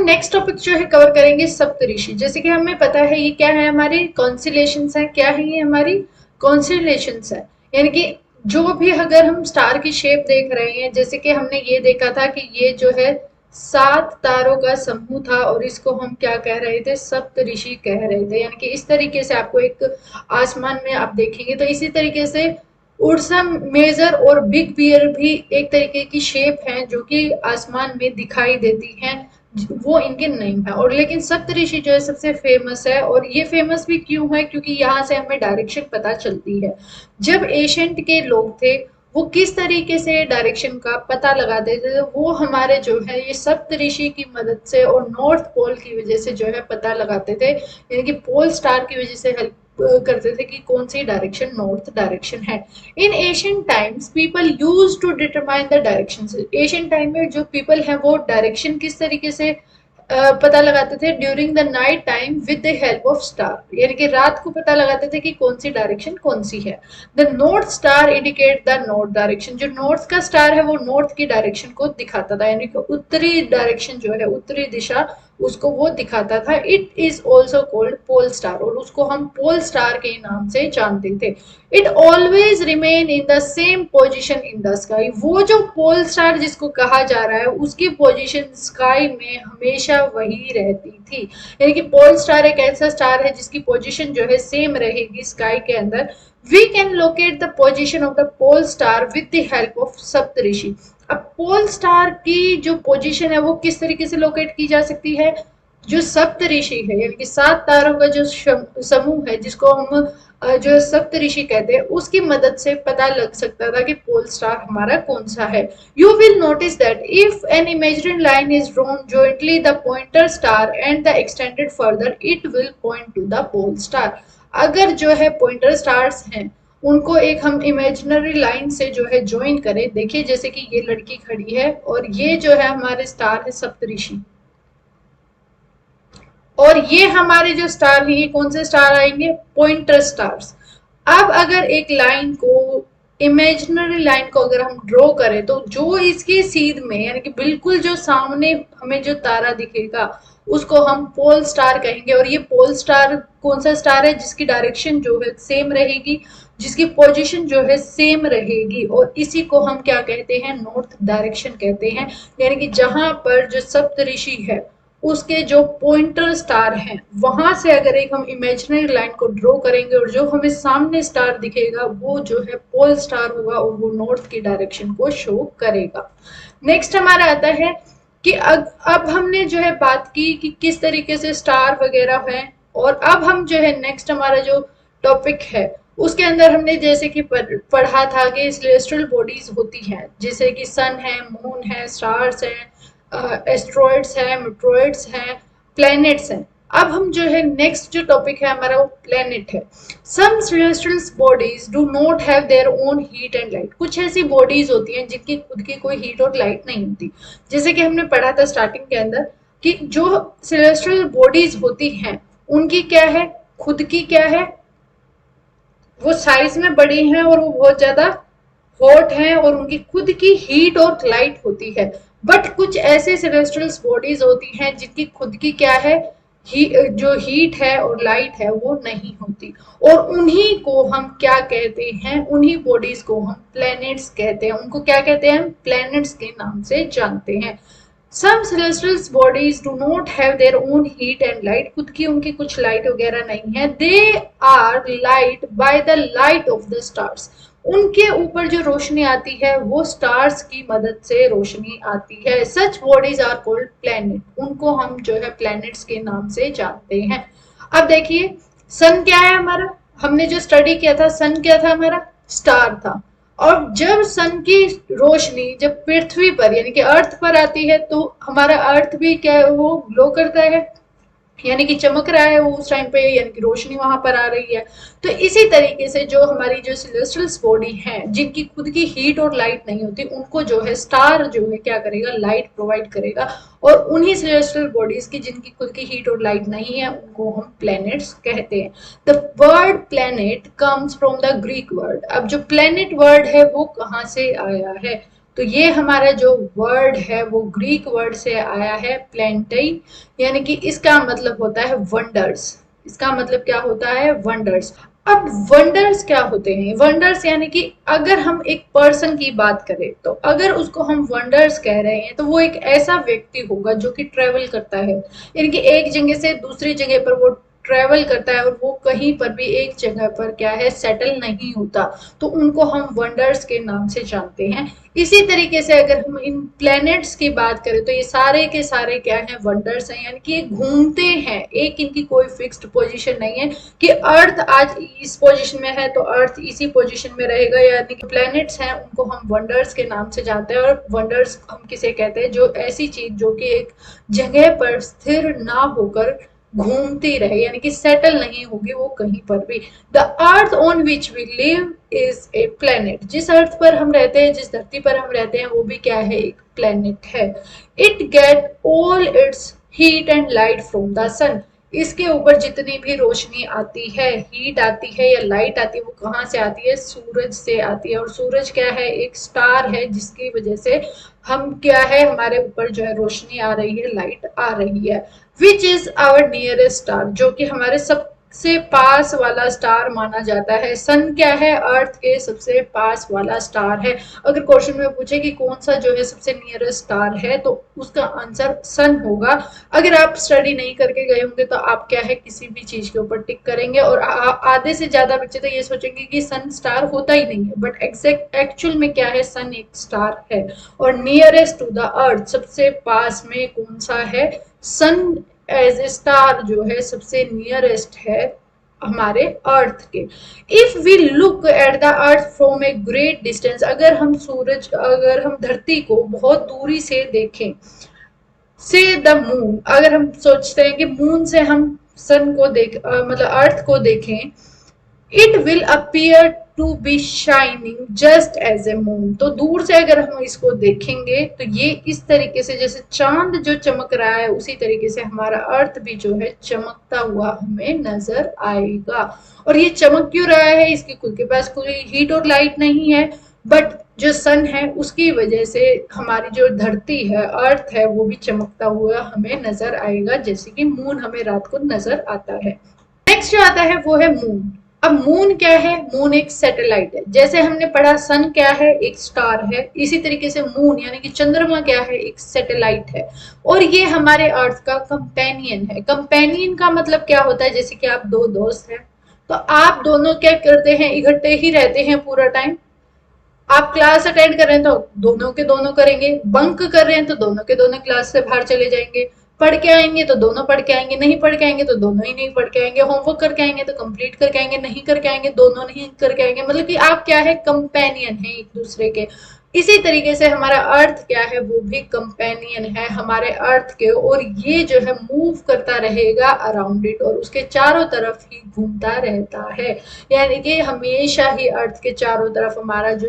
Next topic जो है cover करेंगे सप्तऋषि। जैसे कि हमें पता है ये क्या है, हमारी कॉन्सिलेशंस है। क्या है ये? हमारी कॉन्सिलेशंस है। यानी कि जो भी अगर हम स्टार की शेप देख रहे हैं, जैसे कि हमने ये देखा था कि ये जो है 7 तारों का समूह था और इसको हम क्या कह रहे थे? सप्तऋषि कह रहे थे। यानी कि इस तरीके से आपको एक आसमान में आप देखेंगे तो इसी तरीके से उर्सा मेजर और बिग बियर भी एक तरीके की शेप है जो कि आसमान में दिखाई देती हैं। वो इनके नेम है। और लेकिन सप्तऋषि जो है सबसे फेमस है। और ये फेमस भी क्यों है? क्योंकि यहाँ से हमें डायरेक्शन पता चलती है। जब एशियंट के लोग थे वो किस तरीके से डायरेक्शन का पता लगाते थे, तो वो हमारे जो है ये सप्तऋषि की मदद से और नॉर्थ पोल की वजह से जो है पता लगाते थे। यानी कि पोल स्टार की वजह से हेल्प करते थे कि कौन सी डायरेक्शन नॉर्थ डायरेक्शन है। In Asian times people use to determine the direction. Asian time में जो पीपल है वो डायरेक्शन किस तरीके से पता लगाते थे? During the night time with the help of star. यानी कि रात को पता लगाते थे कि कौन सी डायरेक्शन कौन सी है। The north star indicate the north direction. जो नॉर्थ का स्टार है वो नॉर्थ की डायरेक्शन को दिखाता था। यानी कि उत्तरी डायरेक्शन जो है, उत्तरी दिशा, उसको वो दिखाता था। It is also called pole star और उसको हम पोल स्टार के नाम से जानते थे। It always remain in the same position in the sky. वो जो पोल स्टार जिसको कहा जा रहा है उसकी पोजिशन स्काई में हमेशा वही रहती थी। यानी कि पोल स्टार एक ऐसा स्टार है जिसकी पोजिशन जो है सेम रहेगी स्काई के अंदर। We can locate the position of the pole star with the help of Saptarishi. अब पोल स्टार की जो पोजीशन है वो किस तरीके से लोकेट की जा सकती है? जो सप्तऋषि है, यानी कि 7 तारों का जो समूह है जिसको हम जो सप्तऋषि कहते हैं, उसकी मदद से पता लग सकता था कि पोल स्टार हमारा कौन सा है। You will notice that if an imaginary line is drawn jointly the pointer star and the extended further, it will point to the pole star। अगर जो है पॉइंटर स्टार्स हैं उनको एक हम इमेजिनरी लाइन से जो है ज्वाइन करें, देखिए जैसे कि ये लड़की खड़ी है और ये जो है हमारे स्टार है सप्तऋषि, और ये हमारे जो स्टार है ये कौन से स्टार आएंगे? Pointer stars. अब अगर एक लाइन को, इमेजिनरी लाइन को अगर हम ड्रॉ करें तो जो इसके सीध में, यानी कि बिल्कुल जो सामने हमें जो तारा दिखेगा उसको हम पोल स्टार कहेंगे। और ये पोल स्टार कौन सा स्टार है? जिसकी डायरेक्शन जो है सेम रहेगी, जिसकी पोजीशन जो है सेम रहेगी, और इसी को हम क्या कहते हैं? नॉर्थ डायरेक्शन कहते हैं। यानी कि जहां पर जो सप्तऋषि है उसके जो पॉइंटर स्टार हैं वहां से अगर एक हम इमेजिनरी लाइन को ड्रॉ करेंगे और जो हमें सामने स्टार दिखेगा वो जो है पोल स्टार होगा और वो नॉर्थ की डायरेक्शन को शो करेगा। नेक्स्ट हमारा आता है कि अब हमने जो है बात की कि किस तरीके से स्टार वगैरह है। और अब हम जो है नेक्स्ट हमारा जो टॉपिक है उसके अंदर हमने जैसे कि पढ़ा था कि सेलेस्टियल बॉडीज होती हैं, जैसे कि सन है, मून है, स्टार्स हैं, एस्ट्रॉइड्स हैं, मेट्रॉइड्स हैं, प्लैनेट्स हैं। अब हम जो है नेक्स्ट जो टॉपिक है हमारा वो प्लैनेट है। Some celestial bodies do not have their own heat and light. कुछ ऐसी बॉडीज होती हैं जिनकी खुद की कोई हीट और लाइट नहीं होती। जैसे कि हमने पढ़ा था स्टार्टिंग के अंदर कि जो सेलेस्टियल बॉडीज होती हैं उनकी क्या है? खुद की क्या है? वो साइज में बड़ी हैं और वो बहुत ज्यादा हॉट हैं और उनकी खुद की हीट और लाइट होती है। बट कुछ ऐसे सेलेस्टियल बॉडीज होती हैं जिनकी खुद की क्या है? जो हीट है और लाइट है वो नहीं होती। और उन्हीं को हम क्या कहते हैं? उन्हीं बॉडीज को हम प्लैनेट्स कहते हैं। उनको क्या कहते हैं? प्लैनेट्स के नाम से जानते हैं। Some celestial bodies do not have their own heat and light। खुद की उनकी कुछ लाइट वगैरह नहीं है। They are light by the light of the stars। उनके ऊपर जो रोशनी आती है वो स्टार्स की मदद से रोशनी आती है। Such bodies are called planet। उनको हम जो है प्लैनेट्स के नाम से जानते हैं। अब देखिए सन क्या है हमारा? हमने जो स्टडी किया था सन क्या था हमारा? स्टार था। और जब सन की रोशनी जब पृथ्वी पर यानी कि अर्थ पर आती है तो हमारा अर्थ भी क्या है? वो ग्लो करता है, यानी कि चमक रहा है वो उस टाइम पे, यानी कि रोशनी वहां पर आ रही है। तो इसी तरीके से जो हमारी जो सेलेस्टियल बॉडी है जिनकी खुद की हीट और लाइट नहीं होती उनको जो है स्टार जो है क्या करेगा? लाइट प्रोवाइड करेगा। और उन्हीं सेलेस्टियल बॉडीज की जिनकी खुद की हीट और लाइट नहीं है उनको हम प्लैनेट्स कहते हैं। The word planet comes from the Greek word. अब जो प्लैनेट वर्ड है वो कहाँ से आया है? तो ये हमारा जो वर्ड है वो ग्रीक वर्ड से आया है प्लेंटई, यानी कि इसका मतलब होता है वंडर्स। इसका मतलब क्या होता है? वंडर्स। अब वंडर्स क्या होते हैं? वंडर्स यानी कि अगर हम एक पर्सन की बात करें तो अगर उसको हम वंडर्स कह रहे हैं तो वो एक ऐसा व्यक्ति होगा जो कि ट्रेवल करता है, यानी कि एक जगह से दूसरी जगह पर वो ट्रेवल करता है और वो कहीं पर भी एक जगह पर क्या है सेटल नहीं होता, तो उनको हम वंडर्स के नाम से जानते हैं। इसी तरीके से अगर हम इन प्लैनेट्स की बात करें तो ये सारे के सारे क्या हैं? वंडर्स हैं, यानी कि ये घूमते हैं, एक इनकी कोई फिक्स्ड पोजीशन नहीं है कि अर्थ आज इस पोजीशन में है तो अर्थ इसी पोजीशन में रहेगा, यानी कि प्लैनेट्स हैं उनको हम वंडर्स के नाम से जानते हैं। और वंडर्स हम किसे कहते हैं? जो ऐसी चीज जो कि एक जगह पर स्थिर ना होकर घूमती रहे, यानी कि सेटल नहीं होगी वो कहीं पर भी। The earth on which we live is a planet. जिस अर्थ पर हम रहते हैं, जिस धरती पर हम रहते हैं, वो भी क्या है? एक प्लेनेट है। It get all its heat and light from the sun. इसके ऊपर जितनी भी रोशनी आती है, हीट आती है या लाइट आती है, वो कहाँ से आती है? सूरज से आती है। और सूरज क्या है? एक स्टार है जिसकी वजह से हम क्या है, हमारे ऊपर जो है रोशनी आ रही है, लाइट आ रही है। Which is our nearest star, जो कि हमारे सबसे पास वाला स्टार माना जाता है। सन क्या है? अर्थ के सबसे पास वाला स्टार है। अगर क्वेश्चन में पूछे कि कौन सा जो है सबसे नियरेस्ट स्टार है तो उसका आंसर सन होगा। अगर आप स्टडी नहीं करके गए होंगे तो आप क्या है, किसी भी चीज के ऊपर टिक करेंगे और आधे से ज्यादा बच्चे तो ये सोचेंगे कि सन स्टार होता ही नहीं है, बट एग्जैक्ट एक्चुअल में क्या है? सन एक स्टार है। और नियरेस्ट टू द अर्थ, सबसे पास में कौन सा है? सन एज ए स्टार जो है सबसे नियरेस्ट है हमारे अर्थ के। If we look at the earth from a great distance, अगर हम धरती को बहुत दूरी से देखें, से द मून, अगर हम सोचते हैं कि मून से हम सन को मतलब अर्थ को देखें, it will appear to be shining just as a moon. तो दूर से अगर हम इसको देखेंगे तो ये इस तरीके से, जैसे चांद जो चमक रहा है उसी तरीके से हमारा अर्थ भी जो है चमकता हुआ हमें नजर आएगा। और ये चमक क्यों रहा है? इसकी खुद के पास कोई हीट और लाइट नहीं है, बट जो सन है उसकी वजह से हमारी जो धरती है, अर्थ है, वो भी चमकता हुआ हमें नजर आएगा, जैसे कि मून हमें रात को नजर आता है। नेक्स्ट जो आता है वो है मून। अब मून क्या है? मून एक सैटेलाइट है। जैसे हमने पढ़ा सन क्या है? एक स्टार है। इसी तरीके से मून यानी कि चंद्रमा क्या है? एक सैटेलाइट है। और ये हमारे अर्थ का कंपेनियन है। कंपेनियन का मतलब क्या होता है? जैसे कि आप दो दोस्त हैं तो आप दोनों क्या करते हैं? इकट्ठे ही रहते हैं पूरा टाइम। आप क्लास अटेंड कर रहे हैं तो दोनों के दोनों करेंगे, बंक कर रहे हैं तो दोनों के दोनों क्लास से बाहर चले जाएंगे, पढ़ के आएंगे तो दोनों पढ़ के आएंगे, नहीं पढ़ के आएंगे तो दोनों ही नहीं पढ़ के आएंगे, होमवर्क करके आएंगे तो कंप्लीट करके आएंगे, नहीं करके आएंगे दोनों नहीं करके आएंगे। मतलब कि आप क्या है? कंपेनियन है एक दूसरे के। इसी तरीके से हमारा अर्थ क्या है? वो भी कंपेनियन है हमारे अर्थ के। और ये जो है मूव करता रहेगा अराउंड इट, और उसके चारों तरफ ही घूमता रहता है। यानी कि हमेशा ही अर्थ के चारों तरफ हमारा जो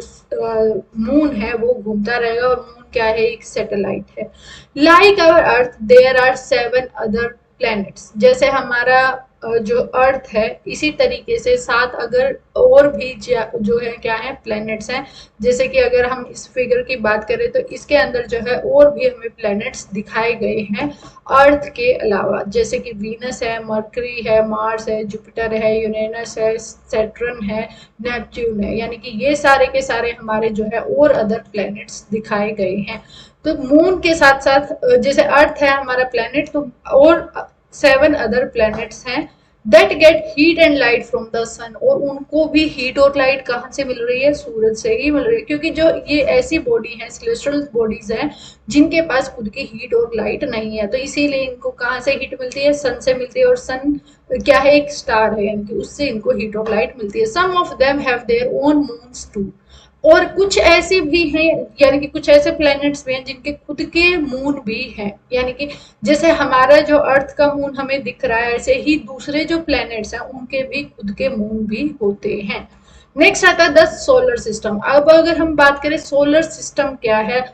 मून है वो घूमता रहेगा। और मून क्या है? एक सैटेलाइट है। Like our earth there are 7 other planets. जैसे हमारा जो अर्थ है, इसी तरीके से 7 अगर और भी जो है क्या है? प्लैनेट्स हैं। जैसे कि अगर हम इस फिगर की बात करें तो इसके अंदर जो है और भी हमें प्लैनेट्स दिखाए गए हैं अर्थ के अलावा, जैसे कि वीनस है, मरकरी है, मार्स है, जुपिटर है, यूरेनस है, सैटर्न है, नेपच्यून है। यानी कि ये सारे के सारे हमारे जो है और अदर प्लैनेट्स दिखाए गए हैं। तो मून के साथ साथ जैसे अर्थ है हमारा प्लैनेट, तो और 7 अदर प्लैनेट्स हैं that get heat and light from the sun. और उनको भी हीट और लाइट कहाँ से मिल रही है? सूरज से ही मिल रही है। क्योंकि जो ये ऐसी बॉडी है, सेलेस्टियल बॉडीज हैं, जिनके पास खुद की हीट और लाइट नहीं है, तो इसीलिए इनको कहाँ से हीट मिलती है? सन से मिलती है। और सन क्या है? एक स्टार है, यानी कि उससे इनको हीट और लाइट मिलती है। Some of them have their own moons too. और कुछ ऐसे भी हैं, यानी कि कुछ ऐसे प्लैनेट्स भी हैं जिनके खुद के मून भी हैं। यानी कि जैसे हमारा जो अर्थ का मून हमें दिख रहा है, ऐसे ही दूसरे जो प्लैनेट्स हैं उनके भी खुद के मून भी होते हैं। नेक्स्ट आता है द सोलर सिस्टम। अब अगर हम बात करें सोलर सिस्टम क्या है,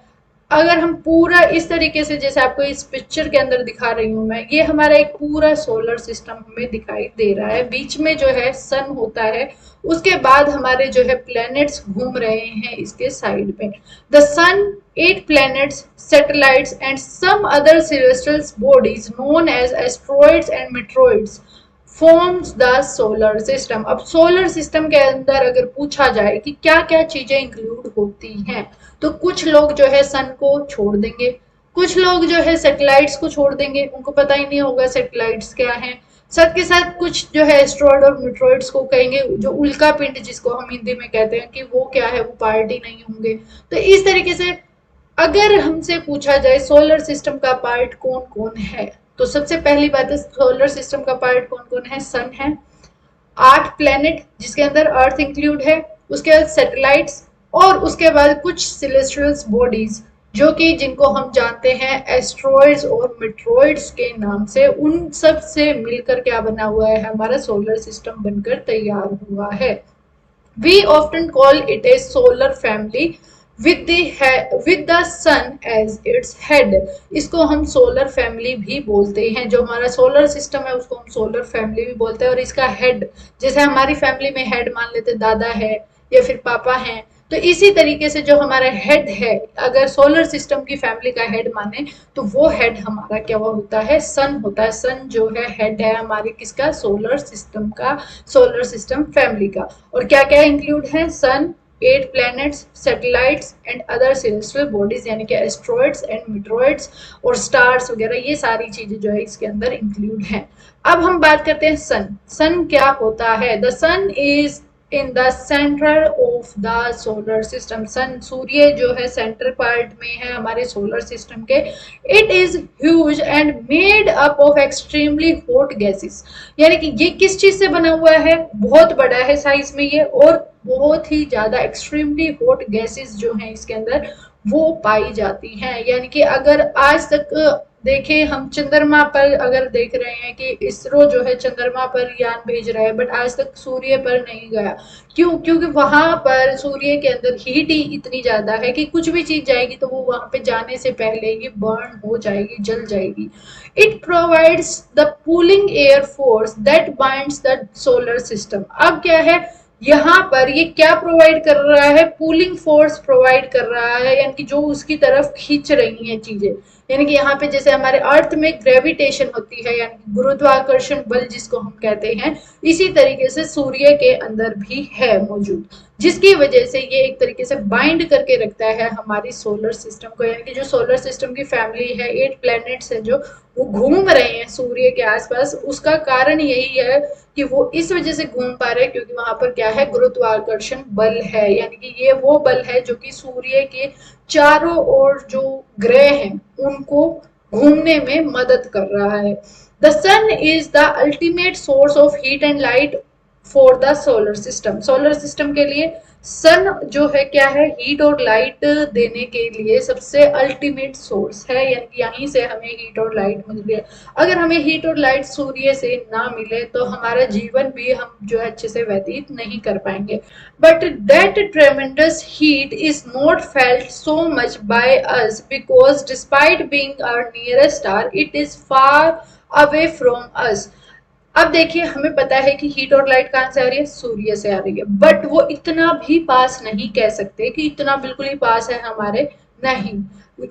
अगर हम पूरा इस तरीके से, जैसे आपको इस पिक्चर के अंदर दिखा रही हूं मैं, ये हमारा एक पूरा सोलर सिस्टम हमें दिखाई दे रहा है। बीच में जो है सन होता है, उसके बाद हमारे जो है प्लैनेट्स घूम रहे हैं इसके साइड में। The sun, 8 planets, satellites and some other celestial bodies known as asteroids and meteoroids forms the solar system. अब सोलर सिस्टम के अंदर अगर पूछा जाए कि क्या क्या चीजें इंक्लूड होती हैं, तो कुछ लोग जो है सन को छोड़ देंगे, कुछ लोग जो है सैटेलाइट्स को छोड़ देंगे, उनको पता ही नहीं होगा सैटेलाइट्स क्या है। साथ के साथ कुछ जो है एस्ट्रॉइड और मीटरॉइड्स को कहेंगे, जो उल्का पिंड जिसको हम हिंदी में कहते हैं, कि वो क्या है, वो पार्टी नहीं होंगे। तो इस तरीके से अगर हमसे पूछा जाए सोलर सिस्टम का पार्ट कौन कौन है, तो सबसे पहली बात है सोलर सिस्टम का पार्ट कौन कौन है। सन है, 8 प्लेनेट जिसके अंदर अर्थ इंक्लूड है, उसके बाद सैटेलाइट्स, और उसके बाद कुछ सिलेस्ट्रियल बॉडीज जो कि जिनको हम जानते हैं एस्ट्रॉइड्स और मेट्रॉइड्स के नाम से, उन सब से मिलकर क्या बना हुआ है, हमारा सोलर सिस्टम बनकर तैयार हुआ है। We often call it a solar family with the sun as its head। इसको हम सोलर फैमिली भी बोलते हैं। जो हमारा सोलर सिस्टम है उसको हम सोलर फैमिली भी बोलते हैं। और इसका हेड, जैसे हमारी फैमिली में हेड मान लेते दादा है या फिर पापा हैं, तो इसी तरीके से जो हमारा हेड है, अगर सोलर सिस्टम की फैमिली का हेड माने, तो वो हेड हमारा क्या होता है, सन होता है। सन जो है हेड है हमारे किसका, सोलर सिस्टम का, सोलर सिस्टम फैमिली का। और क्या क्या इंक्लूड है, सन, 8 planets, satellites and other celestial bodies यानी कि एस्ट्रॉइड्स एंड मीटरॉइड्स और स्टार्स वगैरह, ये सारी चीजें जो है इसके अंदर इंक्लूड हैं। अब हम बात करते हैं सन। सन क्या होता है। The sun is in the centre of the solar system. Sun, सूर्य जो है सेंटर पार्ट में है हमारे सोलर सिस्टम के। It is huge and made up of extremely hot gases. यानी कि ये किस चीज से बना हुआ है, बहुत बड़ा है साइज में ये, और बहुत ही ज्यादा एक्सट्रीमली हॉट गैसेस जो हैं इसके अंदर वो पाई जाती हैं। यानी कि अगर आज तक देखें, हम चंद्रमा पर अगर देख रहे हैं कि इसरो जो है चंद्रमा पर यान भेज रहा है, बट आज तक सूर्य पर नहीं गया। क्यों? क्योंकि वहां पर सूर्य के अंदर हीट ही इतनी ज्यादा है कि कुछ भी चीज जाएगी तो वो वहां पे जाने से पहले ही बर्न हो जाएगी, जल जाएगी। It provides the cooling air force that binds the solar system. अब क्या है, यहाँ पर ये क्या प्रोवाइड कर रहा है, कूलिंग फोर्स प्रोवाइड कर रहा है, यानी कि जो उसकी तरफ खींच रही हैं चीजें। यानी कि यहाँ पे जैसे हमारे अर्थ में ग्रेविटेशन होती है, यानी कि गुरुत्वाकर्षण बल जिसको हम कहते हैं, इसी तरीके से सूर्य के अंदर भी है मौजूद, जिसकी वजह से ये एक तरीके से बाइंड करके रखता है हमारी सोलर सिस्टम को। यानी कि जो सोलर सिस्टम की फैमिली है, 8 प्लैनेट्स है जो वो घूम रहे हैं सूर्य के आसपास, उसका कारण यही है कि वो इस वजह से घूम पा रहे हैं क्योंकि वहां पर क्या है, गुरुत्वाकर्षण बल है। यानी कि ये वो बल है जो कि सूर्य के चारों ओर जो ग्रह हैं उनको घूमने में मदद कर रहा है। The sun is the ultimate source of heat and light for the solar system. Solar system के लिए सन जो है क्या है, हीट और लाइट देने के लिए सबसे अल्टीमेट सोर्स है। यानी कि यहीं से हमें हीट और लाइट मिल रही है। अगर हमें हीट और लाइट सूर्य से ना मिले तो हमारा जीवन भी हम जो है अच्छे से व्यतीत नहीं कर पाएंगे। But that tremendous heat is not felt so much by us because despite being our nearest star it is far away from us. अब देखिए, हमें पता है कि हीट और लाइट कहां से आ रही है, सूर्य से आ रही है, बट वो इतना भी पास नहीं कह सकते कि इतना बिल्कुल ही पास है हमारे, नहीं,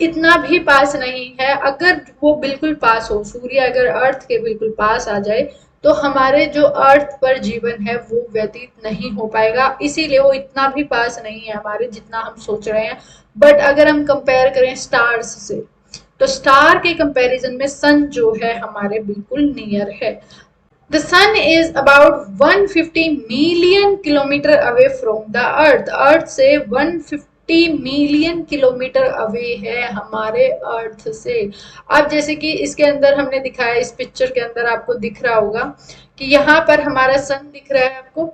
इतना भी पास नहीं है। अगर वो बिल्कुल पास हो, सूर्य अगर अर्थ के बिल्कुल पास आ जाए तो हमारे जो अर्थ पर जीवन है वो व्यतीत नहीं हो पाएगा। इसीलिए वो इतना भी पास नहीं है हमारे जितना हम सोच रहे हैं। बट अगर हम कंपेयर करें स्टार्स से, तो स्टार के कंपैरिजन में सन जो है हमारे बिल्कुल नियर है। The sun is about 150 million kilometre away from the earth. Earth से 150 मिलियन किलोमीटर अवे है हमारे अर्थ से। अब जैसे कि इसके अंदर हमने दिखाया, इस पिक्चर के अंदर आपको दिख रहा होगा कि यहाँ पर हमारा सन दिख रहा है आपको,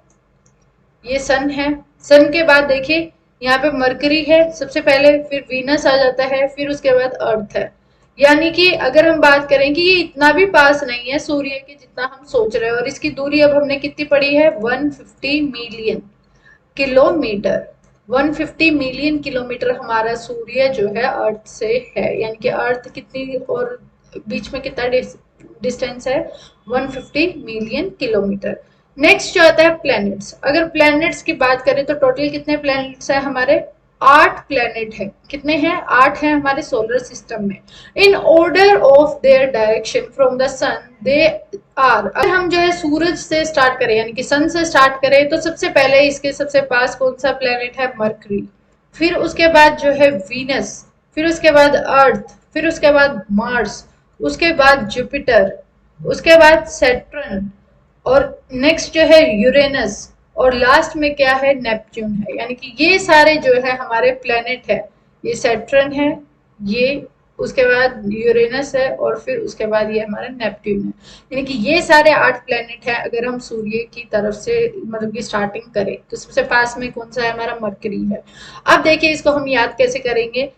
ये सन है। सन के बाद देखिए यहाँ पे मरकरी है सबसे पहले, फिर वीनस आ जाता है, फिर उसके बाद अर्थ है। यानी कि अगर हम बात करें कि ये इतना भी पास नहीं है सूर्य के जितना हम सोच रहे हैं। और इसकी दूरी अब हमने कितनी पड़ी है, 150 मिलियन किलोमीटर। 150 मिलियन किलोमीटर हमारा सूर्य जो है अर्थ से है, यानी कि अर्थ कितनी और बीच में कितना डिस्टेंस है, 150 मिलियन किलोमीटर। नेक्स्ट जो आता है प्लैनेट्स। अगर प्लैनेट्स की बात करें तो टोटल कितने प्लैनेट्स है हमारे, 8 प्लैनेट है। कितने हैं, 8 हैं हमारे सोलर सिस्टम में। In order of their direction from the sun they are. अगर हम जो है सूरज से स्टार्ट करें यानी कि सन से स्टार्ट करें तो सबसे पहले इसके सबसे पास कौन सा प्लेनेट है, मरकरी। फिर उसके बाद जो है वीनस, फिर उसके बाद अर्थ, फिर उसके बाद मार्स, उसके बाद जुपिटर, उसके बाद सैटर्न, और नेक्स्ट जो है यूरेनस, और लास्ट में क्या है, नेपच्यून है। यानी कि ये सारे जो है हमारे प्लेनेट है, ये सैटर्न है, ये उसके बाद यूरेनस है, और फिर उसके बाद ये हमारा नेपट्यून है। यानी कि ये सारे 8 प्लेनेट हैं। अगर हम सूर्य की तरफ से मतलब की स्टार्टिंग करें तो सबसे पास में कौन सा है, हमारा मरकरी है। अब देखिए इसको हम याद कैसे करेंगे।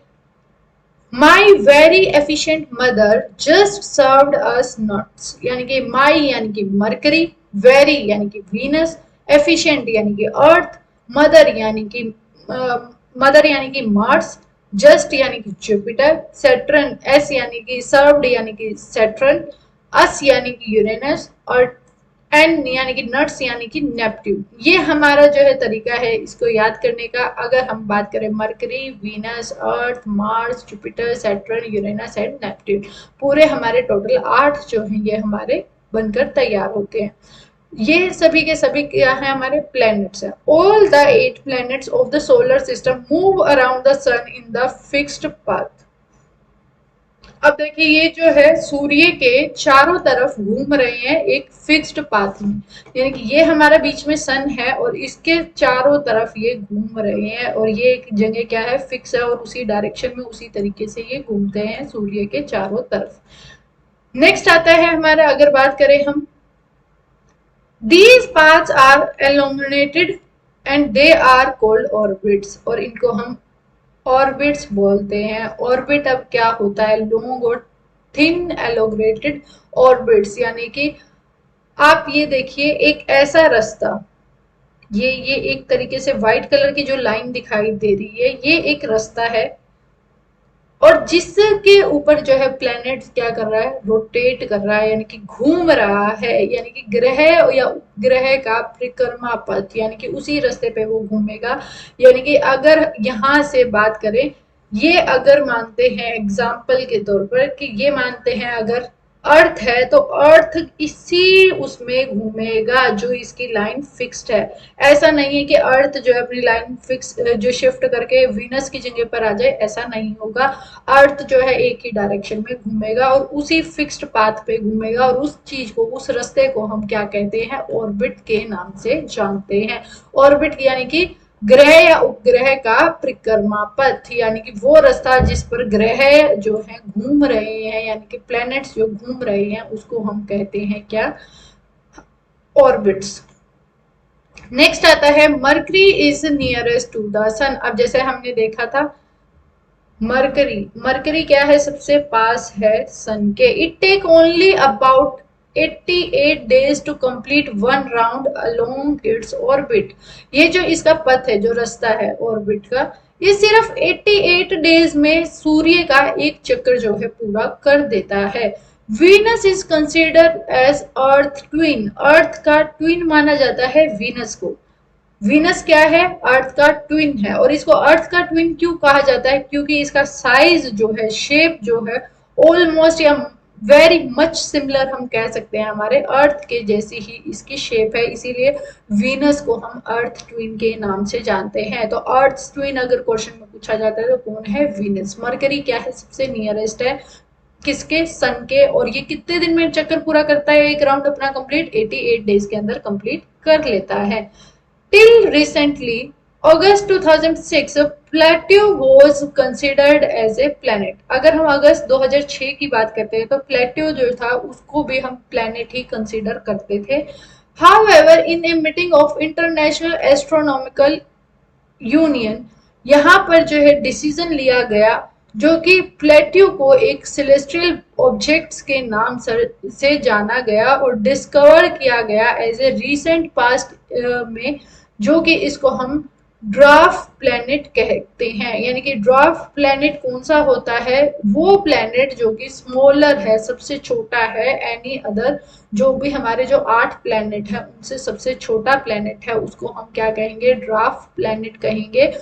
My very efficient mother just served us nuts, यानी कि माई यानी कि मरकरी, वेरी यानी कि वीनस, एफिशिएंट यानी कि अर्थ, मदर यानी कि मार्स, जस्ट यानी कि जुपिटर, सैटर्न एस यानी कि सर्व्ड यानी कि सैटर्न, अस यानी कि यूरेनस, और एन यानी कि नट्स यानी कि नेपट्यून। ये हमारा जो है तरीका है इसको याद करने का। अगर हम बात करें mercury, Venus, earth, Mars, Jupiter, Saturn, Uranus and Neptune, पूरे हमारे टोटल 8 जो हैं ये हमारे बनकर तैयार होते हैं। ये सभी के सभी क्या है, हमारे प्लैनेट्स हैं। All the 8 planets of the solar system move around the sun in the fixed path. अब देखिए ये जो है सूर्य के चारों तरफ घूम रहे हैं एक फिक्स्ड पाथ में, यानी कि ये हमारा बीच में सन है और इसके चारों तरफ ये घूम रहे हैं, और ये एक जगह क्या है, फिक्स है, और उसी डायरेक्शन में उसी तरीके से ये घूमते हैं सूर्य के चारों तरफ। नेक्स्ट आता है हमारा, अगर बात करें हम, these paths are elongated and they are called orbits, और इनको हम ऑर्बिट्स बोलते हैं। ऑर्बिट अब क्या होता है, लॉन्ग और थिन एलोंगेटेड ऑर्बिट्स, यानी कि आप ये देखिए एक ऐसा रास्ता, ये एक तरीके से व्हाइट कलर की जो लाइन दिखाई दे रही है ये एक रास्ता है, और जिसके ऊपर जो है प्लैनेट क्या कर रहा है, रोटेट कर रहा है, यानी कि घूम रहा है, यानी कि ग्रह या उपग्रह का परिक्रमा पथ, यानी कि उसी रास्ते पे वो घूमेगा। यानी कि अगर यहाँ से बात करें, ये अगर मानते हैं एग्जाम्पल के तौर पर कि ये मानते हैं अगर अर्थ है तो अर्थ इसी उसमें घूमेगा जो इसकी लाइन फिक्स्ड है। ऐसा नहीं है कि अर्थ जो है अपनी लाइन फिक्स जो शिफ्ट करके वीनस की जगह पर आ जाए, ऐसा नहीं होगा। अर्थ जो है एक ही डायरेक्शन में घूमेगा और उसी फिक्स्ड पाथ पे घूमेगा, और उस चीज को, उस रास्ते को हम क्या कहते हैं, ऑर्बिट के नाम से जानते हैं। ऑर्बिट यानी कि ग्रह या उपग्रह का परिक्रमा पथ, यानी कि वो रास्ता जिस पर ग्रह जो है घूम रहे हैं, यानी कि प्लैनेट्स जो घूम रहे हैं, उसको हम कहते हैं क्या, ऑर्बिट्स। नेक्स्ट आता है Mercury is nearest to the sun. अब जैसे हमने देखा था मरकरी, मरकरी क्या है, सबसे पास है सन के। It take only about 88 days to complete one round along its orbit. ये जो इसका पथ है, जो रास्ता है ऑर्बिट का, ये सिर्फ 88 डेज में सूर्य का एक चक्कर जो है पूरा कर देता है। Venus is considered as earth twin. Earth का ट्विन माना जाता है वीनस को। वीनस क्या है, अर्थ का ट्विन है। और इसको अर्थ का ट्विन क्यों कहा जाता है, क्योंकि इसका साइज जो है, शेप जो है, ऑलमोस्ट या वेरी मच सिमिलर हम कह सकते हैं, हमारे अर्थ के जैसी ही इसकी शेप है, इसीलिए वीनस को हम अर्थ ट्विन के नाम से जानते हैं। तो अर्थ ट्विन अगर क्वेश्चन में पूछा जाता है तो कौन है, वीनस। मरकरी क्या है, सबसे नियरेस्ट है किसके, सन के। और ये कितने दिन में चक्कर पूरा करता है, एक राउंड अपना कंप्लीट 88 डेज के अंदर कंप्लीट कर लेता है। Till recently August 2006 Pluto was considered as a planet. अगर हम अगस्त 2006 की बात करते हैं तो प्लेट्यू जो था उसको भी हम प्लैनेट ही कंसिडर करते थे। However in a meeting of international astronomical union, यहाँ पर जो है डिसीजन लिया गया जो कि प्लेट्यू को एक सेलेस्टियल ऑब्जेक्ट्स के नाम से जाना गया और डिस्कवर किया गया एज ए रीसेंट पास्ट में, जो कि इसको हम ड्वार्फ प्लैनेट कहते हैं। यानी कि ड्वार्फ प्लैनेट कौन सा होता है, वो प्लैनेट जो कि स्मॉलर है, सबसे छोटा है, एनी अदर जो भी हमारे जो 8 प्लैनेट है उनसे सबसे छोटा प्लैनेट है उसको हम क्या कहेंगे, ड्वार्फ प्लैनेट कहेंगे।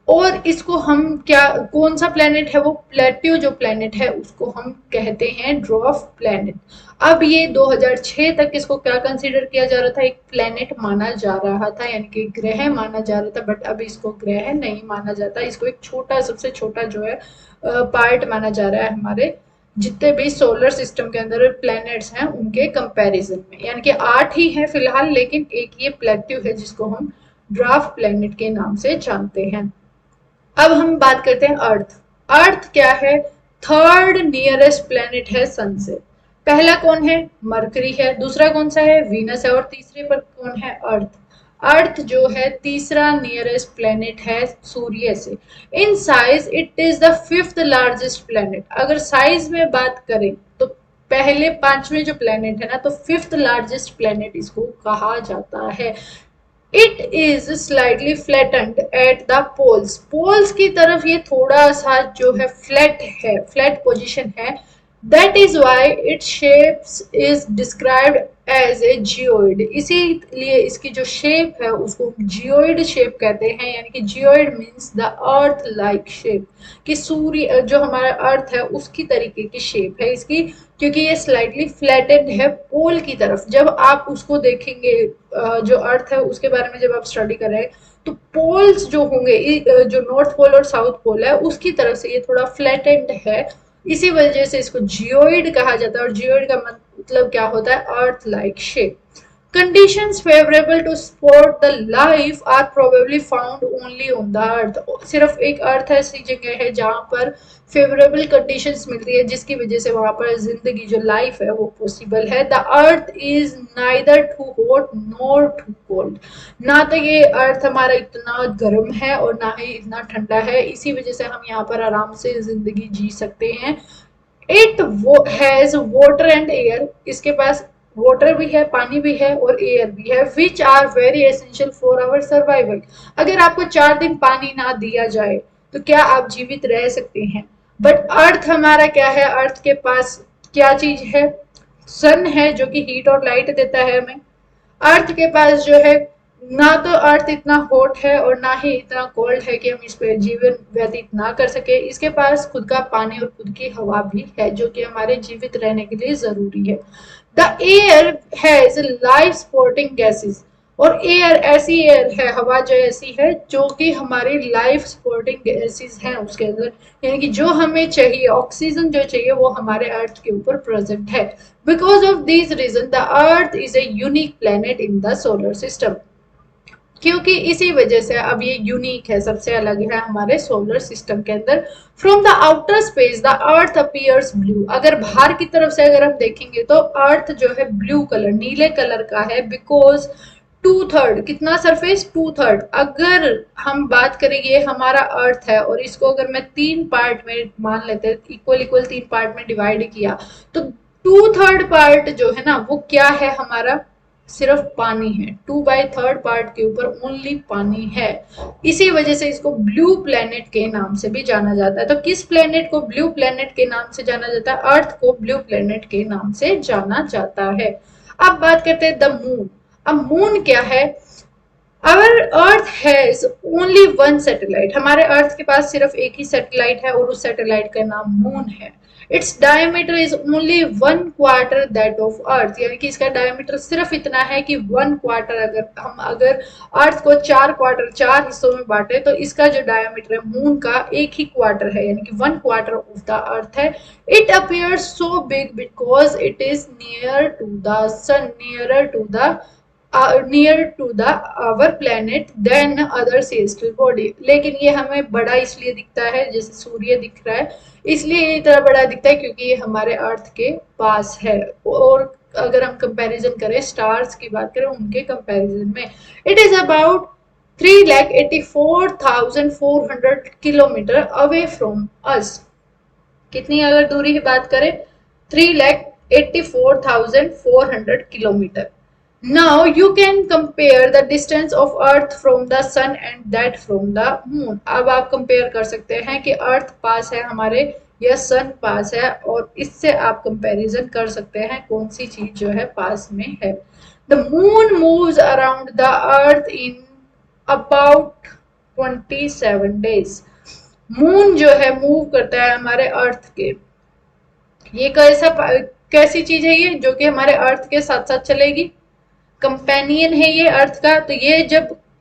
और इसको हम क्या, कौन सा प्लेनेट है वो, प्लेट्यू जो प्लेनेट है उसको हम कहते हैं ड्वार्फ प्लेनेट। अब ये 2006 तक इसको क्या कंसीडर किया जा रहा था, एक प्लेनेट माना जा रहा था, यानी कि ग्रह माना जा रहा था, बट अब इसको ग्रह नहीं माना जाता, इसको एक छोटा, सबसे छोटा जो है पार्ट माना जा रहा है हमारे जितने भी सोलर सिस्टम के अंदर प्लैनेट्स हैं उनके कंपैरिजन में। यानी कि 8 ही हैं फिलहाल, लेकिन एक ये प्लेट्यू है जिसको हम ड्वार्फ प्लैनेट के नाम से जानते हैं। अब हम बात करते हैं अर्थ। अर्थ क्या है, थर्ड नियरेस्ट प्लेनेट है सन से। पहला कौन है, मरकरी है, दूसरा कौन सा है, वीनस है, और तीसरे पर कौन है, अर्थ। अर्थ जो है तीसरा नियरेस्ट प्लेनेट है सूर्य से। In size it is the fifth largest planet. अगर साइज में बात करें तो पहले 5वें जो प्लेनेट है ना, तो फिफ्थ लार्जेस्ट प्लेनेट इसको कहा जाता है। It is slightly flattened at the poles. Poles की तरफ ये थोड़ा सा जो है फ्लैट है, फ्लैट पोजीशन है। That is why its shapes is described as a geoid. इसीलिए इसकी जो शेप है उसको जियोइड शेप कहते हैं। यानी कि geoid means the earth like shape, कि सूर्य जो हमारा अर्थ है उसकी तरीके की शेप है इसकी, क्योंकि ये स्लाइटली फ्लैटेंड है पोल की तरफ। जब आप उसको देखेंगे जो अर्थ है उसके बारे में जब आप स्टडी कर रहे हैं तो पोल्स जो होंगे, जो नॉर्थ पोल और साउथ पोल है उसकी तरफ से ये थोड़ा फ्लैटेंड है, इसी वजह से इसको जियोइड कहा जाता है। और जियोइड का मतलब क्या होता है, earth like shape. Conditions favorable to support the life are probably found only on the earth। सिर्फ एक अर्थ ऐसी जगह है जहां पर फेवरेबल कंडीशंस मिलती है जिसकी वजह से वहां पर जिंदगी जो लाइफ है वो पॉसिबल है। The earth is neither too hot nor too cold. ना तो ये अर्थ हमारा इतना गर्म है और ना ही इतना ठंडा है, इसी वजह से हम यहाँ पर आराम से जिंदगी जी सकते हैं। It has water and air. इसके पास वाटर भी है, पानी भी है और एयर भी है, which are very essential for our survival. अगर आपको 4 दिन पानी ना दिया जाए तो क्या आप जीवित रह सकते हैं। बट अर्थ हमारा क्या है, अर्थ के पास क्या चीज है, सन है जो कि हीट और लाइट देता है हमें। अर्थ के पास जो है, ना तो अर्थ इतना हॉट है और ना ही इतना कोल्ड है कि हम इस पे जीवन व्यतीत ना कर सके। इसके पास खुद का पानी और खुद की हवा भी है जो कि हमारे जीवित रहने के लिए जरूरी है। The air has life supporting gases. और एयर ऐसी एयर है, हवा जो ऐसी है जो कि हमारी लाइफ सपोर्टिंग गैसेस हैं उसके अंदर, यानी कि जो हमें चाहिए, ऑक्सीजन जो चाहिए वो हमारे अर्थ के ऊपर प्रेजेंट है। Because of this reason the earth is a unique planet in the solar system. क्योंकि इसी वजह से अब ये यूनिक है, सबसे अलग है हमारे सोलर सिस्टम के अंदर। From the outer space the earth appears blue. अगर बाहर की तरफ से अगर हम देखेंगे तो अर्थ जो है ब्लू कलर, नीले कलर का है, बिकॉज 2/3 कितना सरफेस, 2/3। अगर हम बात करें ये हमारा अर्थ है और इसको अगर मैं 3 पार्ट में मान लेते हैं, इक्वल इक्वल 3 पार्ट में डिवाइड किया, तो 2/3 पार्ट जो है ना वो क्या है हमारा, सिर्फ पानी है। 2/3 पार्ट के ऊपर ओनली पानी है। इसी वजह से इसको ब्लू प्लेनेट के नाम से भी जाना जाता है। तो किस प्लेनेट को ब्लू प्लेनेट के नाम से जाना जाता है, अर्थ को ब्लू प्लेनेट के नाम से जाना जाता है। अब बात करते हैं द मून। अब मून क्या है, our earth has only one satellite. हमारे अर्थ के पास सिर्फ एक ही सैटेलाइट है और उस सैटेलाइट का नाम मून है। Its diameter is only 1/4 that of earth. यानी कि इसका डायमीटर सिर्फ इतना है कि 1/4, अगर अर्थ को 4 क्वार्टर, 4 हिस्सों में बांटे तो इसका जो डायमीटर है मून का 1 ही क्वार्टर है, यानी कि 1/4 ऑफ द अर्थ है। It appears so big because it is near to the sun, near to the our planet than other celestial body. लेकिन ये हमें बड़ा इसलिए दिखता है, जैसे सूर्य दिख रहा है इसलिए ये इतना बड़ा दिखता है क्योंकि ये हमारे अर्थ के पास है। और अगर हम कंपैरिजन करें, स्टार्स की बात करें उनके कंपैरिजन में, it is about 3,84,400 kilometre away from अस। कितनी अगर दूरी की बात करें, 3,84,400 kilometre. Now you can compare the distance of earth from the sun and that from the moon. अब आप कंपेयर कर सकते हैं कि अर्थ पास है हमारे या सन पास है, और इससे आप कंपैरिजन कर सकते हैं कौन सी चीज जो है पास में है. The moon moves around the earth in about 27 days. Moon जो है मूव करता है हमारे अर्थ के, ये कैसी चीज है ये जो कि हमारे अर्थ के साथ साथ चलेगी, कंपेनियन है ये अर्थ का. तो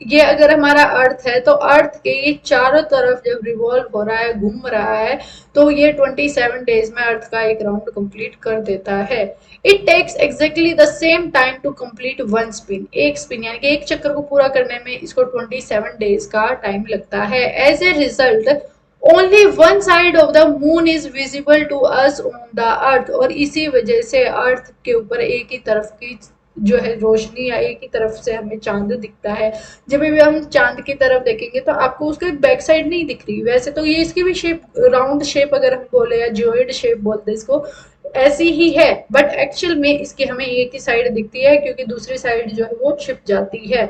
ये अगर हमारा अर्थ है तो अर्थ के ये चारों तरफ जब रिवॉल्व हो रहा है, घूम रहा है, तो ये 27 डेज में अर्थ का एक राउंड कंप्लीट कर देता है. It takes exactly the same time to complete one spin. एक स्पिन यानी कि एक चक्कर को पूरा करने में इसको 27 डेज का टाइम लगता है. As a result only one side of the moon is visible to us on the earth. और इसी वजह से अर्थ के ऊपर एक ही तरफ की जो है रोशनी या एक ही तरफ से हमें चांद दिखता है. जब भी हम चांद की तरफ देखेंगे तो आपको उसका बैक साइड नहीं दिख रही. वैसे तो ये इसकी भी शेप राउंड शेप अगर हम बोले या जियोइड शेप बोलते हैं इसको, ऐसी ही है, बट एक्चुअल में इसकी हमें एक ही साइड दिखती है क्योंकि दूसरी साइड जो है वो छिप जाती है.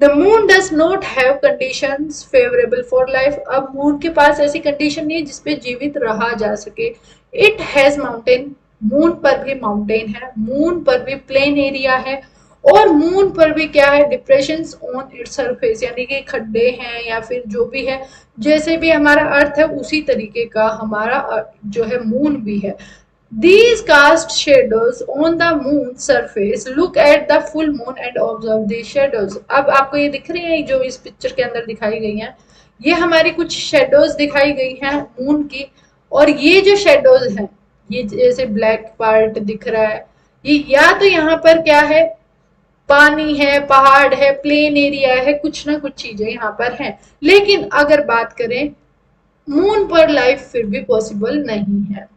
The moon does not have conditions favourable for life. अब मून के पास ऐसी कंडीशन नहीं है जिसपे जीवित रहा जा सके. It has mountain. मून पर भी माउंटेन है, मून पर भी प्लेन एरिया है, और मून पर भी क्या है, डिप्रेशन ऑन इट्स सरफेस, यानी कि खड्डे हैं या फिर जो भी है, जैसे भी हमारा अर्थ है उसी तरीके का हमारा जो है मून भी है. These cast shadows on the moon surface. Look at the full moon and observe these shadows. अब आपको ये दिख रही है जो इस पिक्चर के अंदर दिखाई गई हैं, ये हमारी कुछ शेडोज दिखाई गई हैं मून की. और ये जो शेडोज हैं, ये जैसे ब्लैक पार्ट दिख रहा है, ये या तो यहाँ पर क्या है, पानी है, पहाड़ है, प्लेन एरिया है, कुछ ना कुछ चीजें यहाँ पर हैं. लेकिन अगर बात करें मून पर लाइफ फिर भी पॉसिबल नहीं है.